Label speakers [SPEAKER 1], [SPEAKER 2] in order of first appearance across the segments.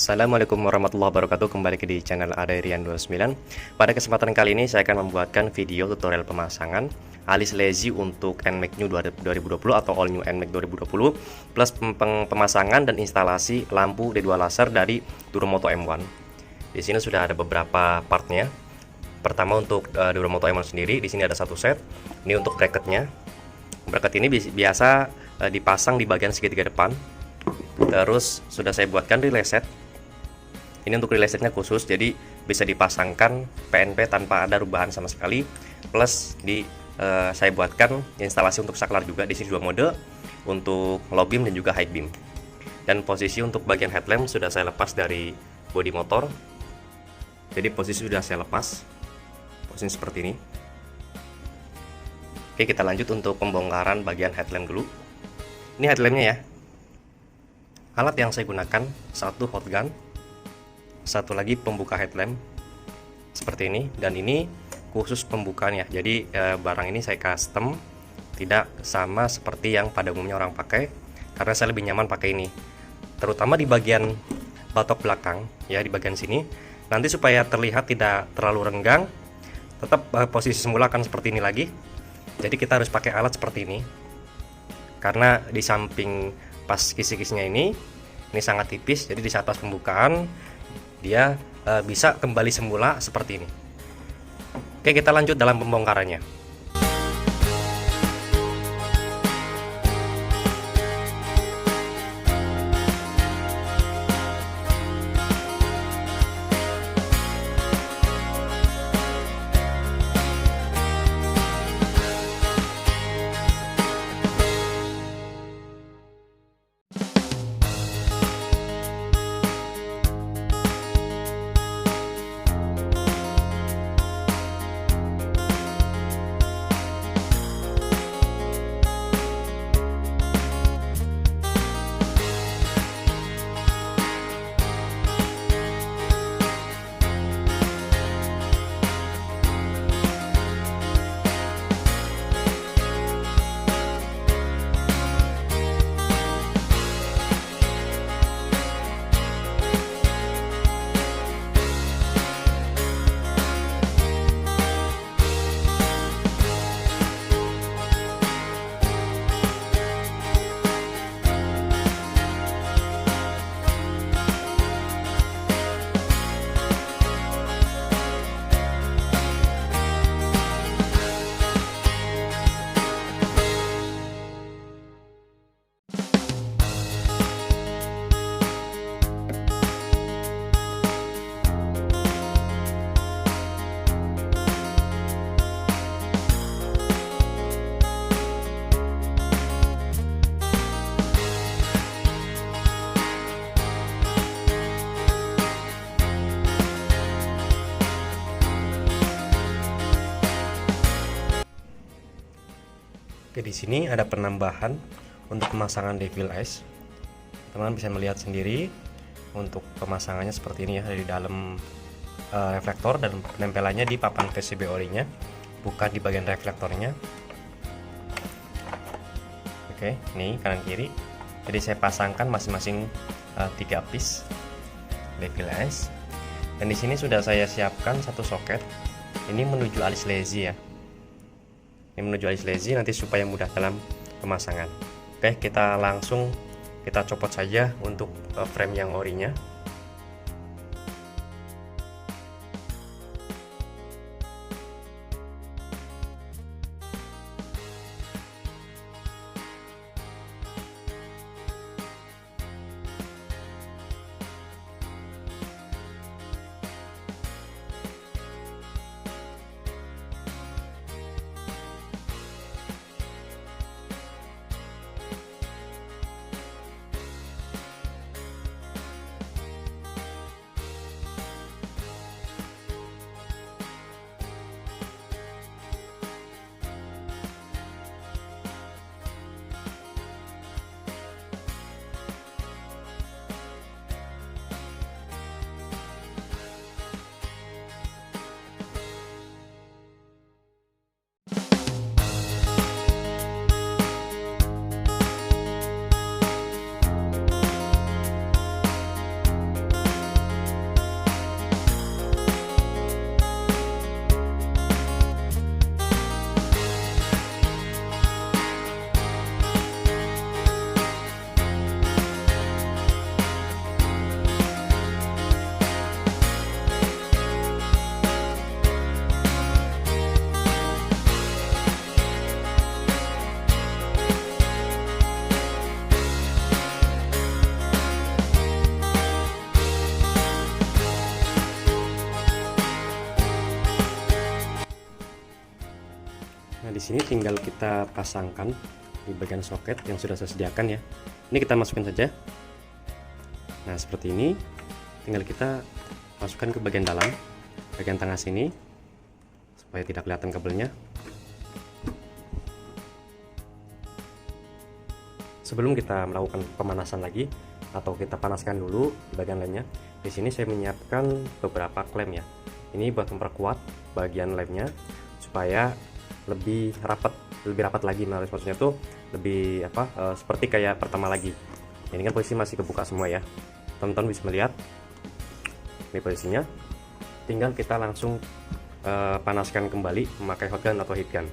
[SPEAKER 1] Assalamualaikum warahmatullahi wabarakatuh. Kembali ke di channel Aderian29. Pada kesempatan kali ini saya akan membuatkan video tutorial pemasangan alis lazy untuk NMAX New 2020 atau All New NMAX 2020 plus pemasangan dan instalasi lampu D2 laser dari Duromoto M1. Di sini sudah ada beberapa partnya. Pertama untuk Duromoto M1 sendiri, di sini ada satu set. Ini untuk bracketnya. Bracket ini biasa dipasang di bagian segitiga depan. Terus sudah saya buatkan relay set. Ini untuk relay setnya khusus, jadi bisa dipasangkan PNP tanpa ada rubahan sama sekali. Plus saya buatkan instalasi untuk saklar juga. Di sini dua mode, untuk low beam dan juga high beam. Dan posisi untuk bagian headlamp sudah saya lepas dari bodi motor. Jadi posisi sudah saya lepas, posisi seperti ini. Oke, kita lanjut untuk pembongkaran bagian headlamp dulu. Ini headlampnya ya. Alat yang saya gunakan, satu hot gun, satu lagi pembuka headlamp seperti ini, dan ini khusus pembukanya. Jadi barang ini saya custom, tidak sama seperti yang pada umumnya orang pakai, karena saya lebih nyaman pakai ini, terutama di bagian batok belakang ya, di bagian sini. Nanti supaya terlihat tidak terlalu renggang, tetap posisi semula akan seperti ini lagi. Jadi kita harus pakai alat seperti ini, karena di samping pas kisi-kisinya ini sangat tipis, jadi di saat pas pembukaan dia bisa kembali semula seperti ini. Oke, kita lanjut dalam pembongkarannya. Oke, di sini ada penambahan untuk pemasangan devil eyes. Teman-teman bisa melihat sendiri untuk pemasangannya seperti ini ya, dari dalam reflektor, dan penempelannya di papan PCB orinya, bukan di bagian reflektornya. Oke, ini kanan kiri. Jadi saya pasangkan masing-masing 3 piece devil eyes. Dan di sini sudah saya siapkan satu soket. Ini menuju alis lazy ya. Ini menuju alis lazy nanti supaya mudah dalam pemasangan. Oke, kita langsung copot saja untuk frame yang orinya. sini tinggal kita pasangkan di bagian soket yang sudah saya sediakan ya. Ini kita masukkan saja. Nah, seperti ini. Tinggal kita masukkan ke bagian dalam, bagian tengah sini, supaya tidak kelihatan kabelnya. Sebelum kita melakukan pemanasan lagi, atau kita panaskan dulu di bagian lainnya, di sini saya menyiapkan beberapa klem ya. Ini buat memperkuat bagian lemnya supaya lebih rapat lagi. Nah, maksudnya tuh lebih seperti kayak pertama lagi. Ini kan posisi masih kebuka semua ya. Teman-teman bisa melihat ini posisinya. Tinggal kita langsung panaskan kembali memakai hot gun atau heat gun.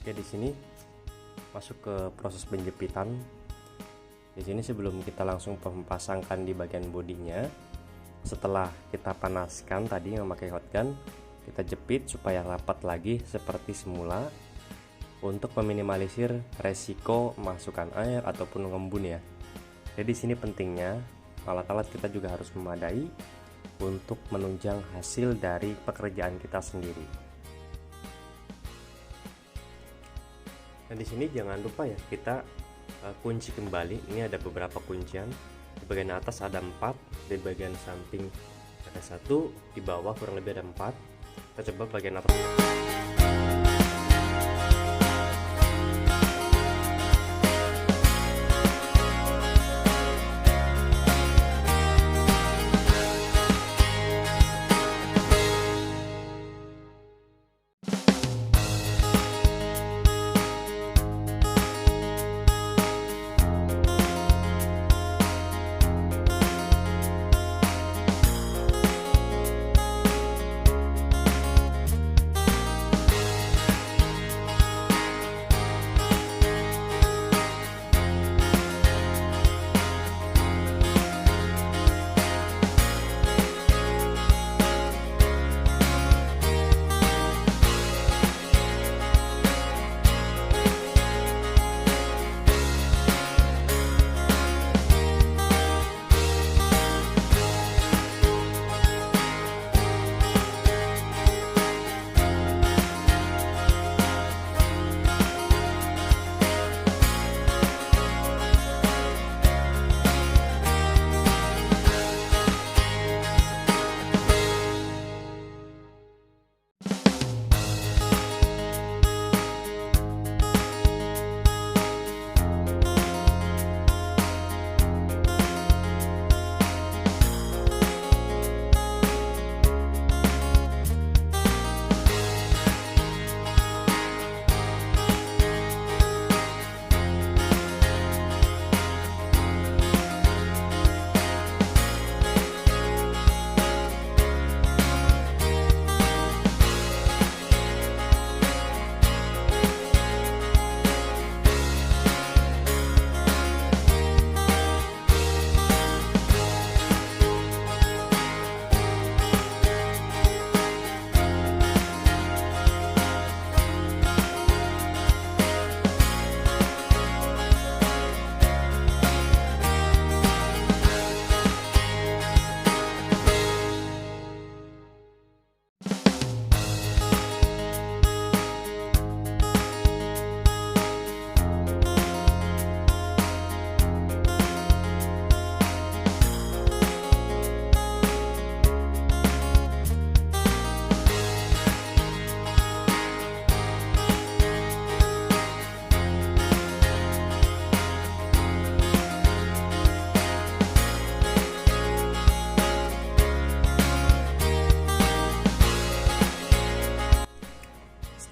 [SPEAKER 1] Oke, di sini masuk ke proses penjepitan. Di sini sebelum kita langsung pasangkan di bagian bodinya, setelah kita panaskan tadi memakai hot gun, kita jepit supaya rapat lagi seperti semula untuk meminimalisir resiko masukan air ataupun ngembun ya. Jadi di sini pentingnya alat-alat kita juga harus memadai untuk menunjang hasil dari pekerjaan kita sendiri. Dan di sini jangan lupa ya, kita kunci kembali. Ini ada beberapa kuncian. Di bagian atas ada 4, di bagian samping ada 1, di bawah kurang lebih ada 4. Kita coba bagian atas.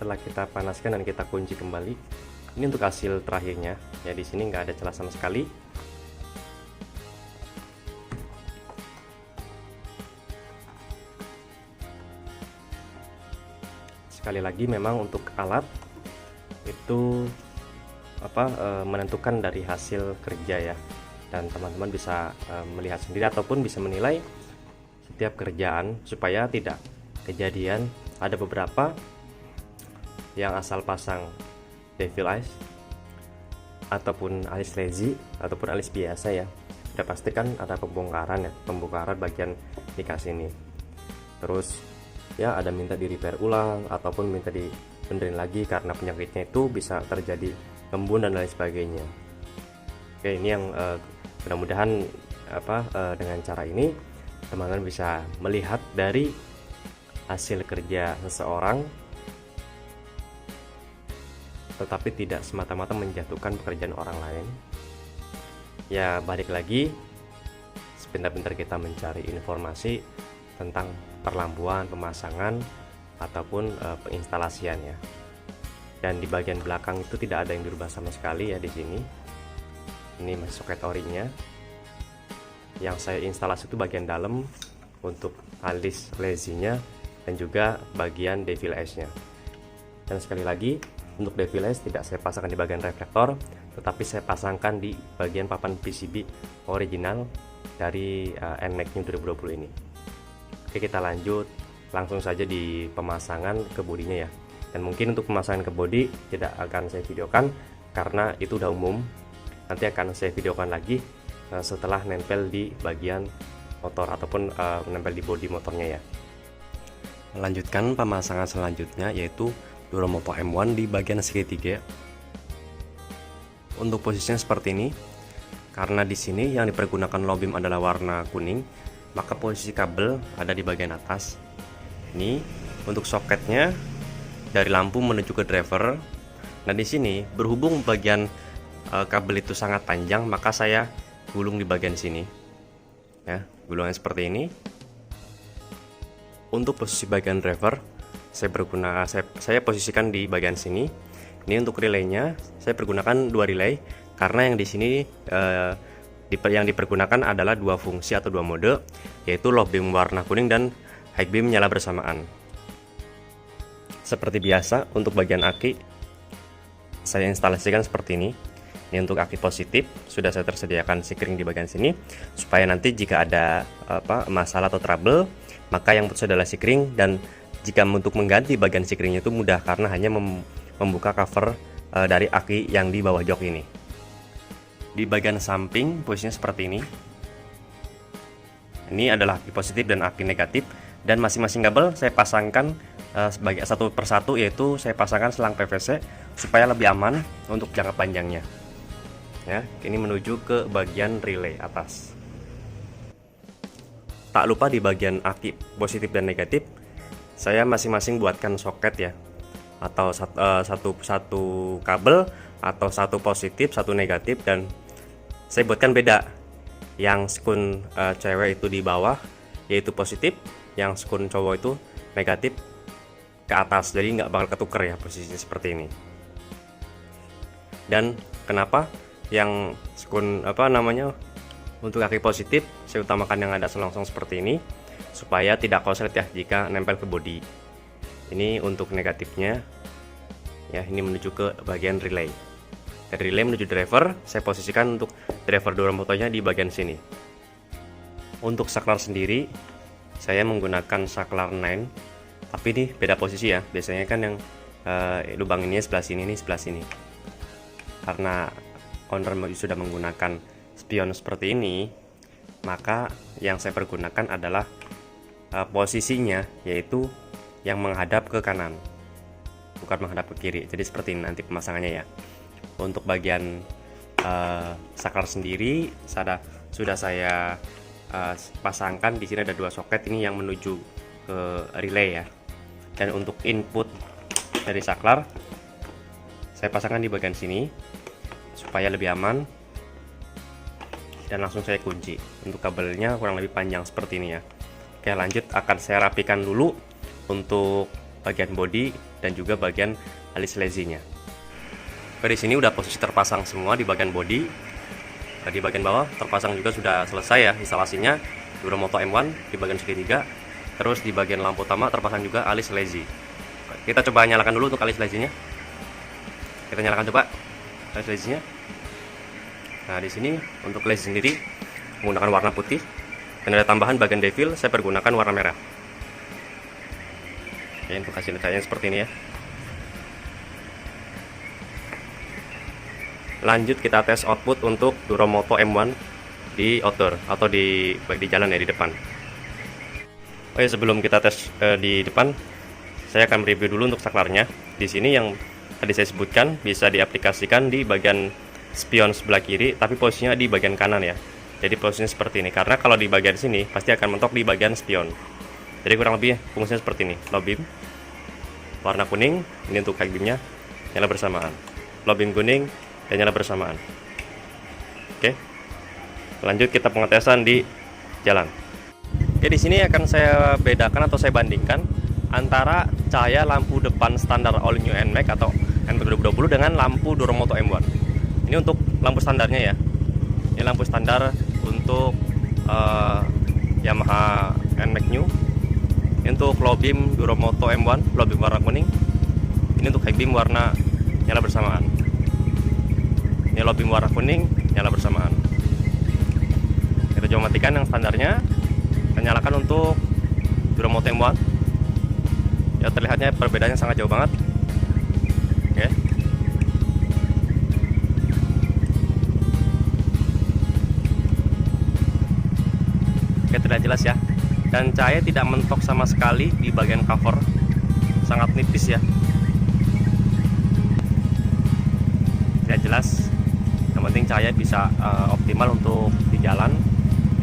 [SPEAKER 1] setelah kita panaskan dan kita kunci kembali, ini untuk hasil terakhirnya ya. Di sini nggak ada celah sama sekali. Sekali lagi, memang untuk alat itu menentukan dari hasil kerja ya, dan teman-teman bisa melihat sendiri ataupun bisa menilai setiap kerjaan supaya tidak kejadian ada beberapa yang asal pasang devil eyes ataupun alis lazy ataupun alis biasa ya. Udah pasti kan ada pembongkaran ya, pembongkaran bagian nika sini. Terus ya ada minta di repair ulang ataupun minta dibenerin lagi karena penyakitnya itu bisa terjadi embun dan lain sebagainya. Oke, ini yang mudah-mudahan dengan cara ini teman-teman bisa melihat dari hasil kerja seseorang, tetapi tidak semata-mata menjatuhkan pekerjaan orang lain. Ya, balik lagi, sebentar-bentar kita mencari informasi tentang perlampuan, pemasangan ataupun penginstalasian ya. Dan di bagian belakang itu tidak ada yang dirubah sama sekali ya di sini. Ini masih soket orinya. Yang saya instalasi itu bagian dalam untuk alis lazy-nya dan juga bagian devil eyes-nya. Dan sekali lagi, untuk devil eyes tidak saya pasangkan di bagian reflektor, tetapi saya pasangkan di bagian papan PCB original dari NMAX New 2020 ini. Oke, kita lanjut langsung saja di pemasangan ke bodinya ya. Dan mungkin untuk pemasangan ke bodi tidak akan saya videokan karena itu udah umum. Nanti akan saya videokan lagi setelah nempel di bagian motor ataupun menempel di bodi motornya ya. Melanjutkan pemasangan selanjutnya yaitu Duromoto M1 di bagian segitiga. Untuk posisinya seperti ini. Karena di sini yang dipergunakan low beam adalah warna kuning, maka posisi kabel ada di bagian atas. Ini untuk soketnya dari lampu menuju ke driver. Nah, di sini berhubung bagian kabel itu sangat panjang, maka saya gulung di bagian sini. Ya, gulungnya seperti ini. Untuk posisi bagian driver, saya posisikan di bagian sini. Ini untuk relaynya, saya pergunakan 2 relay karena yang di sini yang dipergunakan adalah 2 fungsi atau 2 mode, yaitu low beam warna kuning dan high beam nyala bersamaan. Seperti biasa, untuk bagian aki saya instalasikan seperti ini. Ini untuk aki positif, sudah saya tersediakan sikring di bagian sini supaya nanti jika ada masalah atau trouble, maka yang putus adalah sikring, dan jika untuk mengganti bagian sikringnya itu mudah karena hanya membuka cover dari aki yang di bawah jok ini. Di bagian samping posisinya seperti ini. Ini adalah aki positif dan aki negatif, dan masing-masing kabel saya pasangkan sebagai satu persatu, yaitu saya pasangkan selang PVC supaya lebih aman untuk jangka panjangnya. Ya, ini menuju ke bagian relay atas. Tak lupa di bagian aki positif dan negatif, saya masing-masing buatkan soket ya, atau satu kabel atau satu positif, satu negatif, dan saya buatkan beda. Yang sekun cewek itu di bawah yaitu positif, yang sekun cowok itu negatif ke atas, jadi nggak bakal ketuker ya posisinya seperti ini. Dan kenapa yang sekun untuk kaki positif saya utamakan yang ada selongsong seperti ini supaya tidak korslet ya jika nempel ke bodi. Ini untuk negatifnya ya, ini menuju ke bagian relay. Dari relay menuju driver, saya posisikan untuk driver Duromotonya di bagian sini. Untuk saklar sendiri saya menggunakan saklar 9, tapi ini beda posisi ya. Biasanya kan yang lubang ini sebelah sini, ini sebelah sini. Karena owner sudah menggunakan spion seperti ini, maka yang saya pergunakan adalah posisinya yaitu yang menghadap ke kanan, bukan menghadap ke kiri. Jadi seperti ini nanti pemasangannya ya. Untuk bagian saklar sendiri sudah saya pasangkan. Di sini ada 2 soket ini yang menuju ke relay ya. Dan untuk input dari saklar saya pasangkan di bagian sini supaya lebih aman, dan langsung saya kunci. Untuk kabelnya kurang lebih panjang seperti ini ya. Oke, lanjut akan saya rapikan dulu untuk bagian bodi, dan juga bagian alis lezinya. Oke, di sini udah posisi terpasang semua di bagian bodi. Di bagian bawah terpasang juga sudah selesai ya instalasinya Duromoto M1 di bagian segitiga. Terus di bagian lampu utama terpasang juga alis lezi. Kita coba nyalakan dulu untuk alis lezinya. Kita nyalakan coba alis lezinya. Nah, di sini untuk lezi sendiri menggunakan warna putih, dan ada tambahan bagian devil saya pergunakan warna merah. Oke, untuk hasil detailing seperti ini ya. Lanjut kita tes output untuk Duromoto M1 di outdoor atau di jalan ya, di depan. Oh ya, sebelum kita tes di depan, saya akan review dulu untuk saklarnya. Di sini yang tadi saya sebutkan bisa diaplikasikan di bagian spion sebelah kiri, tapi posisinya di bagian kanan ya. Jadi posisinya seperti ini, karena kalau di bagian sini pasti akan mentok di bagian spion. Jadi kurang lebih fungsinya seperti ini. Low beam warna kuning, ini untuk high beamnya nyala bersamaan. Low beam kuning dan nyala bersamaan. Oke, lanjut kita pengetesan di jalan. Oke, di sini akan saya bedakan atau saya bandingkan antara cahaya lampu depan standar all new NMAX atau NMAX 2020 dengan lampu Duromoto M1. Ini untuk lampu standarnya ya. Ini lampu standar untuk Yamaha NMAX New. Ini untuk low beam Duromoto M1, low beam warna kuning. Ini untuk high beam warna nyala bersamaan. Ini low beam warna kuning, nyala bersamaan. Kita coba matikan yang standarnya. Kita nyalakan untuk Duromoto M1. Ya, terlihatnya perbedaannya sangat jauh banget. Oke. Oke, terlihat jelas ya. Dan cahaya tidak mentok sama sekali di bagian cover. Sangat nipis ya. Tidak jelas. Yang penting cahaya bisa optimal untuk di jalan.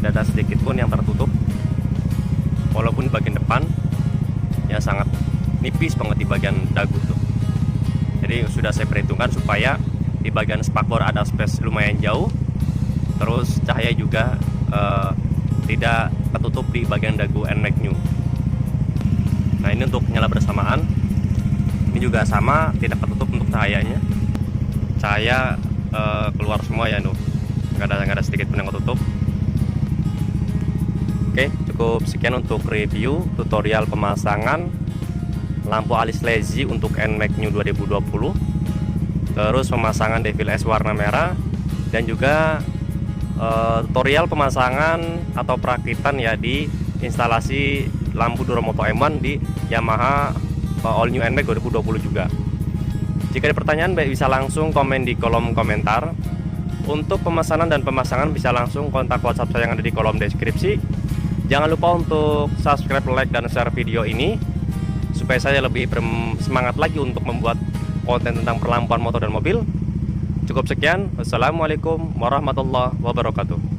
[SPEAKER 1] Tidak ada sedikit pun yang tertutup. Walaupun di bagian depan ya sangat nipis banget di bagian dagu tuh. Jadi sudah saya perhitungkan supaya di bagian spakbor ada space lumayan jauh. Terus cahaya juga tidak tertutup di bagian dagu NMAX New. Nah, ini untuk nyala bersamaan. Ini juga sama, tidak tertutup untuk cahayanya. Cahaya keluar semua ya, nggak ada sedikit pun yang tertutup. Oke, cukup sekian untuk review tutorial pemasangan lampu alis lezi untuk NMAX New 2020. Terus pemasangan Devil S warna merah, dan juga tutorial pemasangan atau perakitan ya di instalasi lampu Duromoto M1 di Yamaha All New NMAX 2020 juga. Jika ada pertanyaan baik bisa langsung komen di kolom komentar. Untuk pemesanan dan pemasangan bisa langsung kontak WhatsApp saya yang ada di kolom deskripsi. Jangan lupa untuk subscribe, like, dan share video ini supaya saya lebih bersemangat lagi untuk membuat konten tentang perlampuan motor dan mobil. Cukup sekian. Wassalamualaikum warahmatullahi wabarakatuh.